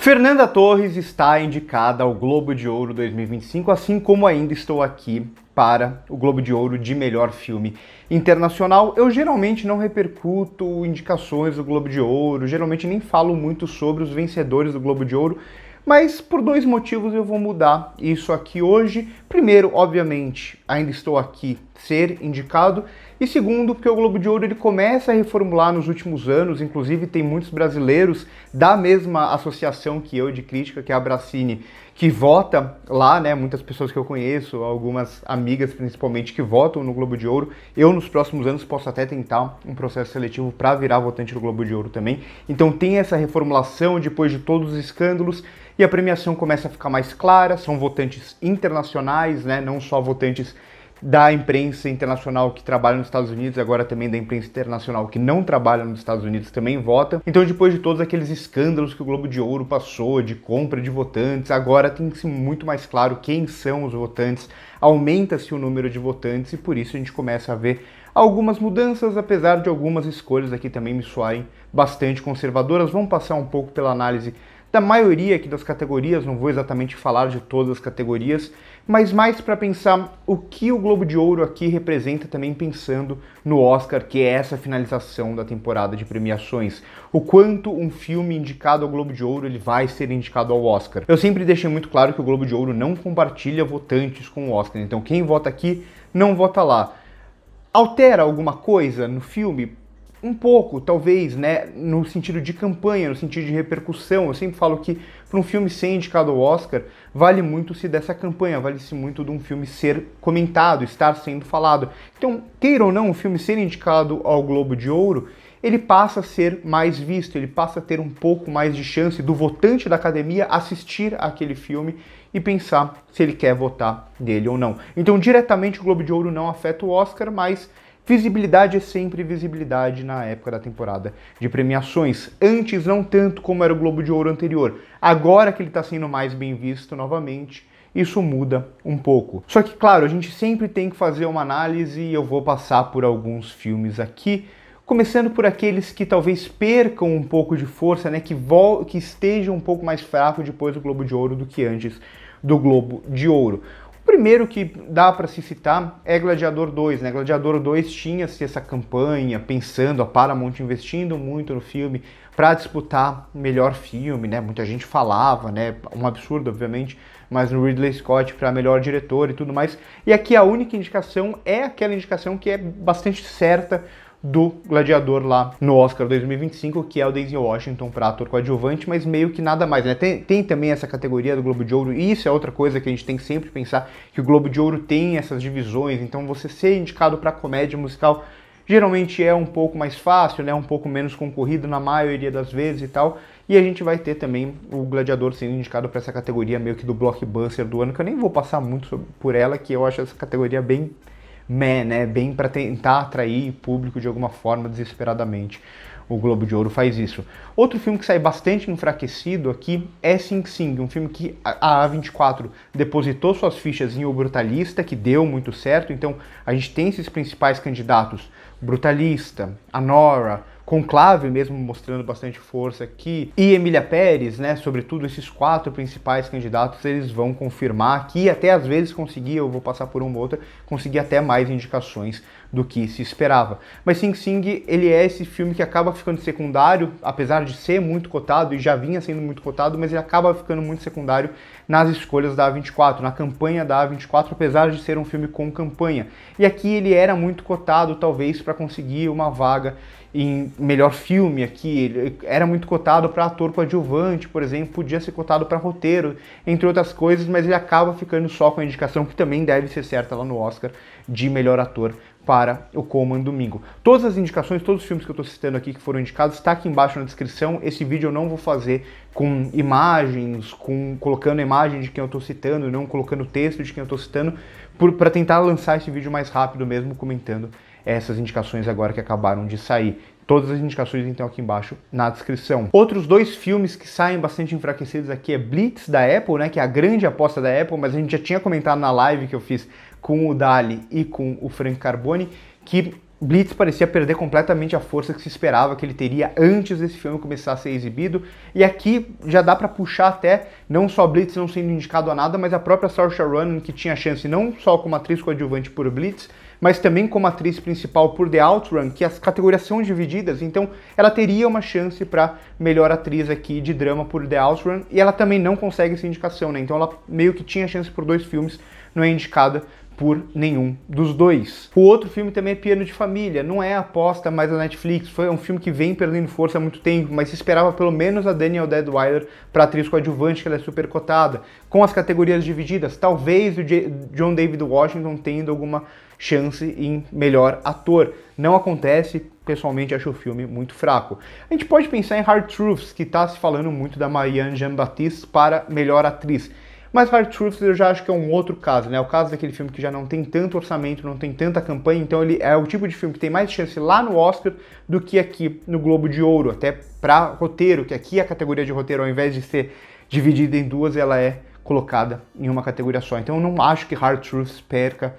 Fernanda Torres está indicada ao Globo de Ouro 2025, assim como ainda estou aqui para o Globo de Ouro de melhor filme internacional. Eu geralmente não repercuto indicações do Globo de Ouro, geralmente nem falo muito sobre os vencedores do Globo de Ouro, mas por dois motivos eu vou mudar isso aqui hoje. Primeiro, obviamente, ainda estou aqui ser indicado, e segundo, porque o Globo de Ouro ele começa a reformular nos últimos anos, inclusive tem muitos brasileiros da mesma associação que eu de crítica, que é a Abracine, que vota lá, né? Muitas pessoas que eu conheço, algumas amigas principalmente, que votam no Globo de Ouro. Eu, nos próximos anos, posso até tentar um processo seletivo para virar votante do Globo de Ouro também. Então tem essa reformulação depois de todos os escândalos, e a premiação começa a ficar mais clara, são votantes internacionais, né? Não só votantes da imprensa internacional que trabalha nos Estados Unidos, agora também da imprensa internacional que não trabalha nos Estados Unidos também vota. Então, depois de todos aqueles escândalos que o Globo de Ouro passou, de compra de votantes, agora tem-se muito mais claro quem são os votantes, aumenta-se o número de votantes e por isso a gente começa a ver algumas mudanças, apesar de algumas escolhas aqui também me soarem bastante conservadoras. Vamos passar um pouco pela análise da maioria aqui das categorias, não vou exatamente falar de todas as categorias, mas mais para pensar o que o Globo de Ouro aqui representa também pensando no Oscar, que é essa finalização da temporada de premiações. O quanto um filme indicado ao Globo de Ouro ele vai ser indicado ao Oscar. Eu sempre deixei muito claro que o Globo de Ouro não compartilha votantes com o Oscar, então quem vota aqui não vota lá. Altera alguma coisa no filme? Um pouco, talvez, né, no sentido de campanha, no sentido de repercussão. Eu sempre falo que para um filme ser indicado ao Oscar, vale muito se dessa campanha, vale-se muito de um filme ser comentado, estar sendo falado. Então, queira ou não, o filme ser indicado ao Globo de Ouro, ele passa a ser mais visto, ele passa a ter um pouco mais de chance do votante da academia assistir aquele filme e pensar se ele quer votar nele ou não. Então, diretamente, o Globo de Ouro não afeta o Oscar, mas visibilidade é sempre visibilidade na época da temporada de premiações. Antes, não tanto como era o Globo de Ouro anterior. Agora que ele está sendo mais bem visto novamente, isso muda um pouco. Só que, claro, a gente sempre tem que fazer uma análise e eu vou passar por alguns filmes aqui, começando por aqueles que talvez percam um pouco de força, né, que estejam um pouco mais fraco depois do Globo de Ouro do que antes do Globo de Ouro. O primeiro que dá para se citar é Gladiador 2, né? Gladiador 2 tinha-se essa campanha pensando, a Paramount investindo muito no filme para disputar melhor filme, né? Muita gente falava, né? Um absurdo, obviamente, mas no Ridley Scott para melhor diretor e tudo mais. E aqui a única indicação é aquela indicação que é bastante certa do Gladiador lá no Oscar 2025, que é o Denzel Washington para ator coadjuvante, mas meio que nada mais, né? Tem também essa categoria do Globo de Ouro, e isso é outra coisa que a gente tem que sempre pensar, que o Globo de Ouro tem essas divisões, então você ser indicado para comédia musical geralmente é um pouco mais fácil, né? Um pouco menos concorrido na maioria das vezes e tal, e a gente vai ter também o Gladiador sendo indicado para essa categoria meio que do blockbuster do ano, que eu nem vou passar muito por ela, que eu acho essa categoria bem né, bem para tentar atrair público de alguma forma desesperadamente. O Globo de Ouro faz isso. Outro filme que sai bastante enfraquecido aqui é Sing Sing, um filme que a A24 depositou suas fichas em O Brutalista, que deu muito certo. Então a gente tem esses principais candidatos, Brutalista, a Nora, Conclave mesmo mostrando bastante força aqui, e Emília Pérez, né, sobretudo esses quatro principais candidatos, eles vão confirmar que até às vezes conseguia, eu vou passar por uma ou outra, conseguia até mais indicações do que se esperava. Mas Sing Sing, ele é esse filme que acaba ficando secundário, apesar de ser muito cotado, e já vinha sendo muito cotado, mas ele acaba ficando muito secundário nas escolhas da A24, na campanha da A24, apesar de ser um filme com campanha. E aqui ele era muito cotado, talvez, para conseguir uma vaga em melhor filme aqui, ele era muito cotado para ator coadjuvante, por exemplo, podia ser cotado para roteiro, entre outras coisas, mas ele acaba ficando só com a indicação, que também deve ser certa lá no Oscar, de melhor ator para o Colman Domingo. Todas as indicações, todos os filmes que eu estou citando aqui que foram indicados, está aqui embaixo na descrição. Esse vídeo eu não vou fazer com imagens, colocando a imagem de quem eu estou citando, não colocando o texto de quem eu estou citando, para tentar lançar esse vídeo mais rápido mesmo, comentando essas indicações agora que acabaram de sair. Todas as indicações então aqui embaixo na descrição. Outros dois filmes que saem bastante enfraquecidos aqui é Blitz da Apple, né, que é a grande aposta da Apple, mas a gente já tinha comentado na live que eu fiz com o Dali e com o Frank Carbone, que Blitz parecia perder completamente a força que se esperava que ele teria antes desse filme começar a ser exibido, e aqui já dá pra puxar até, não só Blitz não sendo indicado a nada, mas a própria Saoirse Ronan, que tinha chance não só como atriz coadjuvante por Blitz, mas também como atriz principal por The Outrun, que as categorias são divididas, então ela teria uma chance para melhor atriz aqui de drama por The Outrun, e ela também não consegue essa indicação, né? Então ela meio que tinha chance por 2 filmes, não é indicada por nenhum dos 2. O outro filme também é Piano de Família, não é aposta mais da Netflix, foi um filme que vem perdendo força há muito tempo, mas se esperava pelo menos a Danielle Deadwyler para atriz coadjuvante, que ela é super cotada, com as categorias divididas, talvez o John David Washington tendo alguma chance em melhor ator. Não acontece, pessoalmente acho o filme muito fraco. A gente pode pensar em Hard Truths, que está se falando muito da Marianne Jean-Baptiste para melhor atriz. Mas Hard Truths eu já acho que é um outro caso, né? O caso daquele filme que já não tem tanto orçamento, não tem tanta campanha, então ele é o tipo de filme que tem mais chance lá no Oscar do que aqui no Globo de Ouro, até para roteiro, que aqui a categoria de roteiro, ao invés de ser dividida em 2, ela é colocada em uma categoria só. Então eu não acho que Hard Truths perca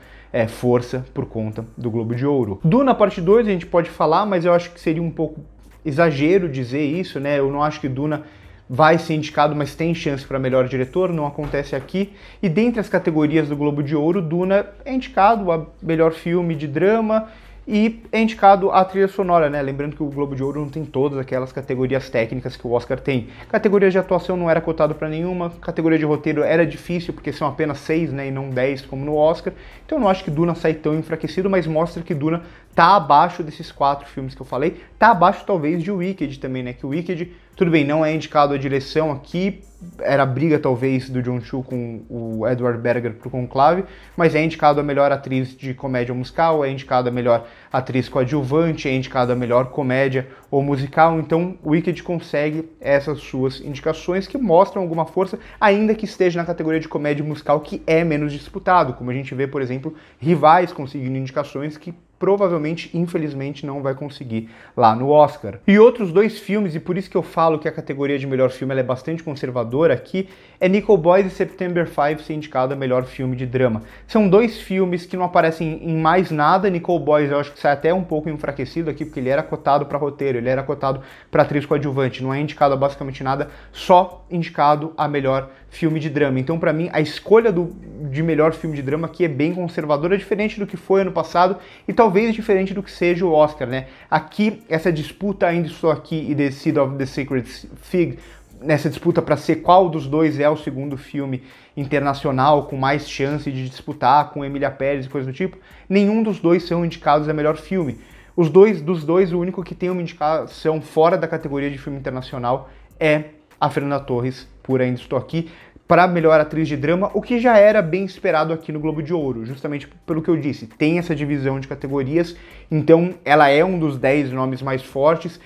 força por conta do Globo de Ouro. Duna parte 2 a gente pode falar, mas eu acho que seria um pouco exagero dizer isso, né? Eu não acho que Duna vai ser indicado, mas tem chance para melhor diretor, não acontece aqui. E dentre as categorias do Globo de Ouro, Duna é indicado a melhor filme de drama e é indicado a trilha sonora, né? Lembrando que o Globo de Ouro não tem todas aquelas categorias técnicas que o Oscar tem. Categoria de atuação não era cotado para nenhuma, categoria de roteiro era difícil, porque são apenas 6, né, e não 10 como no Oscar. Então eu não acho que Duna sai tão enfraquecido, mas mostra que Duna tá abaixo desses 4 filmes que eu falei, tá abaixo talvez de Wicked também, né? Que o Wicked, tudo bem, não é indicado a direção aqui, era a briga talvez do John Chu com o Edward Berger pro Conclave, mas é indicado a melhor atriz de comédia musical, é indicado a melhor atriz coadjuvante, é indicado a melhor comédia ou musical, então o Wicked consegue essas suas indicações que mostram alguma força, ainda que esteja na categoria de comédia musical, que é menos disputado, como a gente vê, por exemplo, rivais conseguindo indicações que provavelmente, infelizmente, não vai conseguir lá no Oscar. E outros 2 filmes, e por isso que eu falo que a categoria de melhor filme ela é bastante conservadora aqui, é Nickel Boys e September 5 ser indicado a melhor filme de drama. São 2 filmes que não aparecem em mais nada. Nickel Boys eu acho que sai até um pouco enfraquecido aqui, porque ele era cotado para roteiro, ele era cotado para atriz coadjuvante, não é indicado a basicamente nada, só indicado a melhor filme de drama. Então, para mim, a escolha de melhor filme de drama aqui é bem conservadora, diferente do que foi ano passado e talvez diferente do que seja o Oscar, né? Aqui, essa disputa Ainda Estou Aqui e The Seed of the Sacred Fig, nessa disputa para ser qual dos 2 é o segundo filme internacional com mais chance de disputar com Emília Pérez e coisa do tipo, nenhum dos 2 são indicados a melhor filme. Dos dois, o único que tem uma indicação fora da categoria de filme internacional é a Fernanda Torres, por Ainda Estou Aqui, para melhor atriz de drama, o que já era bem esperado aqui no Globo de Ouro, justamente pelo que eu disse, tem essa divisão de categorias, então ela é um dos 10 nomes mais fortes,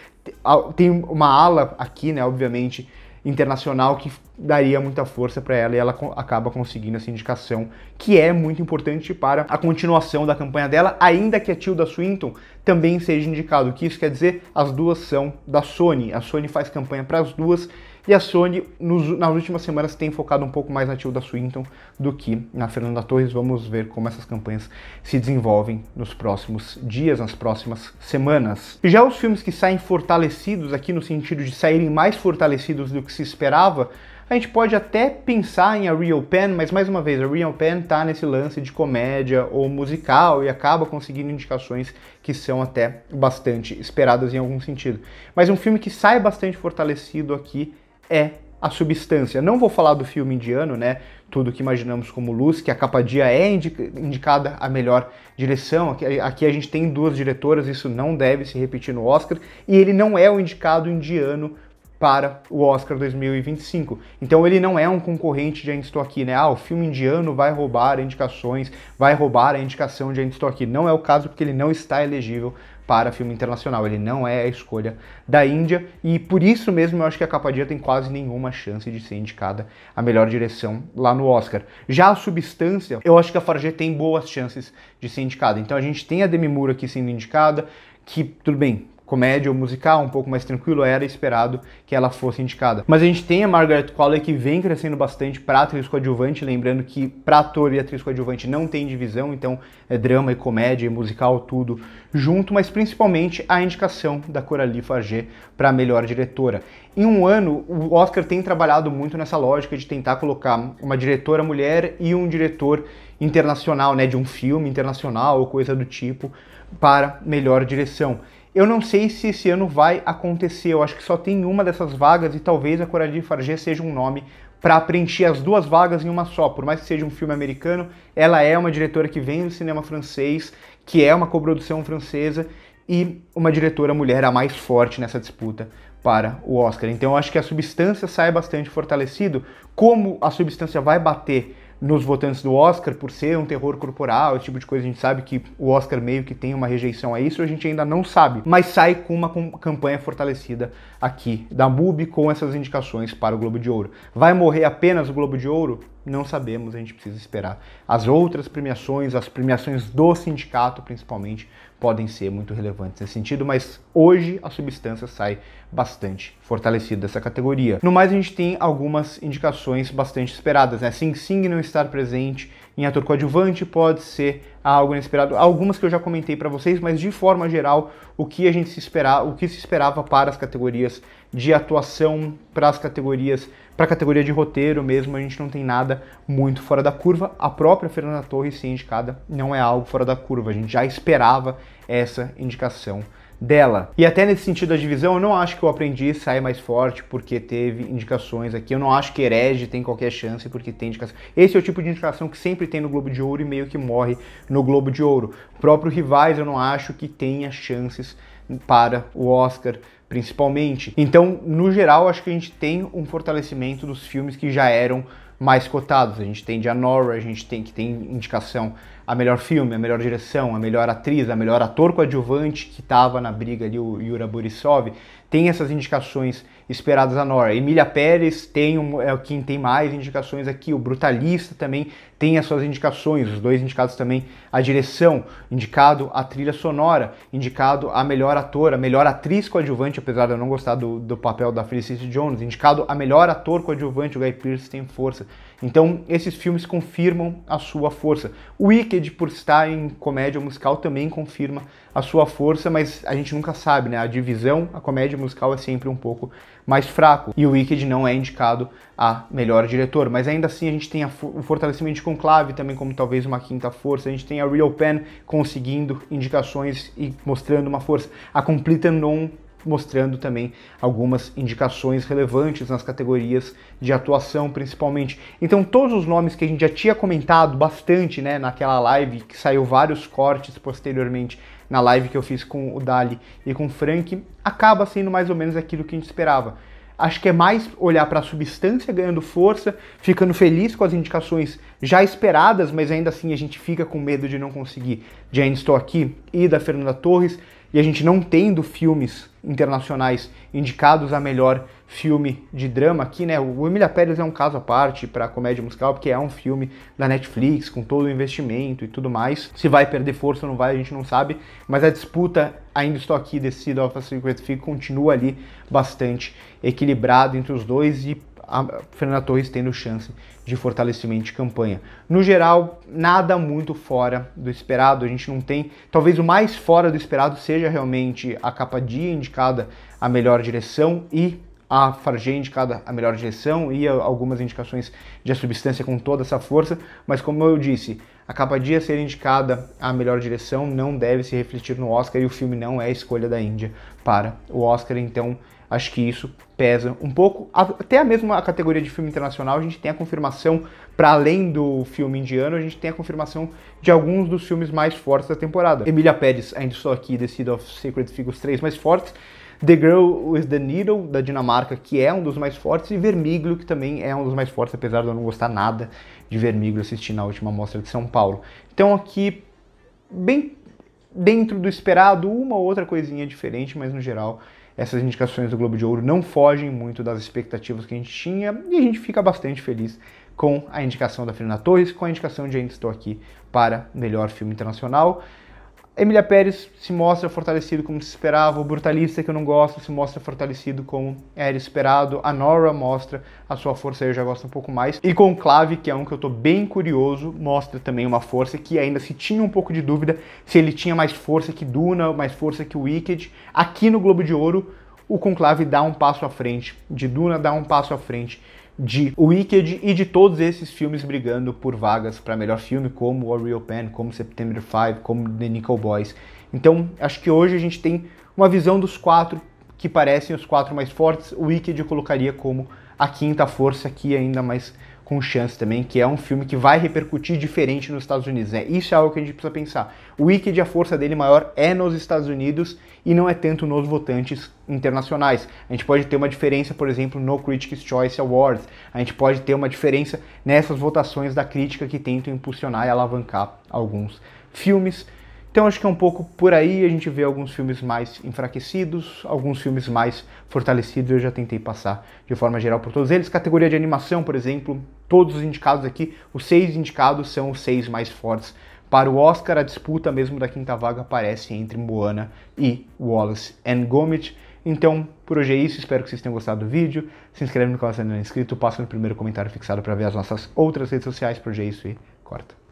tem uma ala aqui, né, obviamente, internacional que daria muita força para ela e ela acaba conseguindo essa indicação, que é muito importante para a continuação da campanha dela, ainda que a Tilda Swinton também seja indicado. O que isso quer dizer? As 2 são da Sony, a Sony faz campanha para as 2 e a Sony nas últimas semanas tem focado um pouco mais na Tilda Swinton do que na Fernanda Torres. Vamos ver como essas campanhas se desenvolvem nos próximos dias, nas próximas semanas. Já os filmes que saem fortalecidos aqui, no sentido de saírem mais fortalecidos do que se esperava, a gente pode até pensar em A Real Pen, mas mais uma vez, A Real Pen tá nesse lance de comédia ou musical e acaba conseguindo indicações que são até bastante esperadas em algum sentido. Mas um filme que sai bastante fortalecido aqui é A Substância. Não vou falar do filme indiano, né? Tudo que imaginamos como luz, que a capa dia é indicada a melhor direção. Aqui a gente tem 2 diretoras, isso não deve se repetir no Oscar, e ele não é o indicado indiano para o Oscar 2025. Então ele não é um concorrente de Ainda Estou Aqui, né? O filme indiano vai roubar indicações, vai roubar a indicação de Ainda Estou Aqui. Não é o caso, porque ele não está elegível para filme internacional, ele não é a escolha da Índia, e por isso mesmo eu acho que a Capa Dia tem quase nenhuma chance de ser indicada a melhor direção lá no Oscar. Já a Substância, eu acho que a Farge tem boas chances de ser indicada. Então a gente tem a Demi Moore aqui sendo indicada, que tudo bem, comédia ou musical, um pouco mais tranquilo, era esperado que ela fosse indicada. Mas a gente tem a Margaret Qualley, que vem crescendo bastante para atriz coadjuvante, lembrando que para ator e atriz coadjuvante não tem divisão, então é drama e comédia e musical, tudo junto, mas principalmente a indicação da Coralie Farge para melhor diretora. Em um ano, o Oscar tem trabalhado muito nessa lógica de tentar colocar uma diretora mulher e um diretor internacional, né, de um filme internacional ou coisa do tipo, para melhor direção. Eu não sei se esse ano vai acontecer, eu acho que só tem uma dessas vagas e talvez a Coralie Farge seja um nome para preencher as duas vagas em uma só. Por mais que seja um filme americano, ela é uma diretora que vem do cinema francês, que é uma coprodução francesa e uma diretora mulher a mais forte nessa disputa para o Oscar. Então eu acho que a Substância sai bastante fortalecido. Como a Substância vai bater nos votantes do Oscar, por ser um terror corporal, esse tipo de coisa, a gente sabe que o Oscar meio que tem uma rejeição a isso, a gente ainda não sabe, mas sai com uma campanha fortalecida aqui da MUBI com essas indicações para o Globo de Ouro. Vai morrer apenas o Globo de Ouro? Não sabemos, a gente precisa esperar. As outras premiações, as premiações do sindicato principalmente, podem ser muito relevantes nesse sentido, mas hoje a Substância sai bastante fortalecida dessa categoria. No mais, a gente tem algumas indicações bastante esperadas, né? Sing Sing não estar presente em ator coadjuvante pode ser algo inesperado. Algumas que eu já comentei para vocês, mas de forma geral, o que se esperava para as categorias de atuação, para a categoria de roteiro mesmo, a gente não tem nada muito fora da curva. A própria Fernanda Torres ser indicada não é algo fora da curva, a gente já esperava essa indicação dela. E até nesse sentido da divisão, eu não acho que o Aprendiz sai mais forte porque teve indicações aqui, eu não acho que Herege tem qualquer chance porque tem indicação. Esse é o tipo de indicação que sempre tem no Globo de Ouro e meio que morre no Globo de Ouro. O próprio Rivais eu não acho que tenha chances para o Oscar, principalmente. Então, no geral, acho que a gente tem um fortalecimento dos filmes que já eram mais cotados. A gente tem de Anora, a gente tem que tem indicação a melhor filme, a melhor direção, a melhor atriz, a melhor ator coadjuvante, que estava na briga ali, o Yura Borisov, tem essas indicações esperadas a Nora. Emília Pérez é quem tem mais indicações aqui, o Brutalista também tem as suas indicações, os dois indicados também a direção, indicado a trilha sonora, indicado a melhor ator, a melhor atriz coadjuvante, apesar de eu não gostar do papel da Felicity Jones, indicado a melhor ator coadjuvante, o Guy Pearce tem força. Então, esses filmes confirmam a sua força. O Wicked, por estar em comédia musical, também confirma a sua força, mas a gente nunca sabe, né? A divisão, a comédia musical é sempre um pouco mais fraco. E o Wicked não é indicado a melhor diretor. Mas ainda assim, a gente tem o fortalecimento de Conclave também como talvez uma quinta força. A gente tem a Real Pen conseguindo indicações e mostrando uma força. A Complete Unknown mostrando também algumas indicações relevantes nas categorias de atuação, principalmente. Então, todos os nomes que a gente já tinha comentado bastante, né, naquela live, que saiu vários cortes posteriormente na live que eu fiz com o Dali e com o Frank, acaba sendo mais ou menos aquilo que a gente esperava. Acho que é mais olhar para a Substância ganhando força, ficando feliz com as indicações já esperadas, mas ainda assim a gente fica com medo de não conseguir de Ainda Estou Aqui e da Fernanda Torres, e a gente não tendo filmes internacionais indicados a melhor filme de drama aqui, né? O Emília Pérez é um caso à parte para comédia musical, porque é um filme da Netflix, com todo o investimento e tudo mais. Se vai perder força ou não vai, a gente não sabe, mas a disputa Ainda Estou Aqui, The Seed of a Secret Fig, continua ali bastante equilibrado entre os dois e a Fernanda Torres tendo chance de fortalecimento de campanha. No geral, nada muito fora do esperado, a gente não tem... Talvez o mais fora do esperado seja realmente a Capa Dia indicada a melhor direção e a Farge indicada a melhor direção e algumas indicações de A Substância com toda essa força, mas como eu disse, a Capa Dia ser indicada a melhor direção não deve se refletir no Oscar e o filme não é a escolha da Índia para o Oscar, então acho que isso pesa um pouco. Até mesmo a categoria de filme internacional, a gente tem a confirmação, para além do filme indiano, a gente tem a confirmação de alguns dos filmes mais fortes da temporada. Emília Pérez, Ainda Estou Aqui, The Seed of Secret Fig, os três mais fortes. The Girl with the Needle, da Dinamarca, que é um dos mais fortes, e Vermiglio, que também é um dos mais fortes, apesar de eu não gostar nada de Vermiglio, assistir na última mostra de São Paulo. Então aqui, bem dentro do esperado, uma ou outra coisinha diferente, mas no geral, essas indicações do Globo de Ouro não fogem muito das expectativas que a gente tinha, e a gente fica bastante feliz com a indicação da Fernanda Torres, com a indicação de Ainda Estou Aqui para melhor filme internacional. Emilia Pérez se mostra fortalecido como se esperava, o Brutalista, que eu não gosto, se mostra fortalecido como era esperado, a Nora mostra a sua força, eu já gosto um pouco mais, e Conclave, que é um que eu tô bem curioso, mostra também uma força que ainda se tinha um pouco de dúvida se ele tinha mais força que Duna, mais força que Wicked. Aqui no Globo de Ouro, o Conclave dá um passo à frente, de Duna dá um passo à frente de Wicked e de todos esses filmes brigando por vagas para melhor filme, como A Real Pen, como September 5, como The Nickel Boys. Então, acho que hoje a gente tem uma visão dos 4 que parecem os 4 mais fortes. O Wicked eu colocaria como a quinta força aqui, ainda mais com chance também, que é um filme que vai repercutir diferente nos Estados Unidos, né? Isso é algo que a gente precisa pensar. O Wicked, a força dele maior é nos Estados Unidos e não é tanto nos votantes internacionais. A gente pode ter uma diferença, por exemplo, no Critics' Choice Awards. A gente pode ter uma diferença nessas votações da crítica que tentam impulsionar e alavancar alguns filmes. Então acho que é um pouco por aí, a gente vê alguns filmes mais enfraquecidos, alguns filmes mais fortalecidos, eu já tentei passar de forma geral por todos eles. Categoria de animação, por exemplo, todos os indicados aqui, os 6 indicados são os 6 mais fortes. Para o Oscar, a disputa mesmo da quinta vaga aparece entre Moana e Wallace and Gromit. Então, por hoje é isso, espero que vocês tenham gostado do vídeo. Se inscreve no canal se ainda não é inscrito, passa no primeiro comentário fixado para ver as nossas outras redes sociais. Por hoje é isso e corta.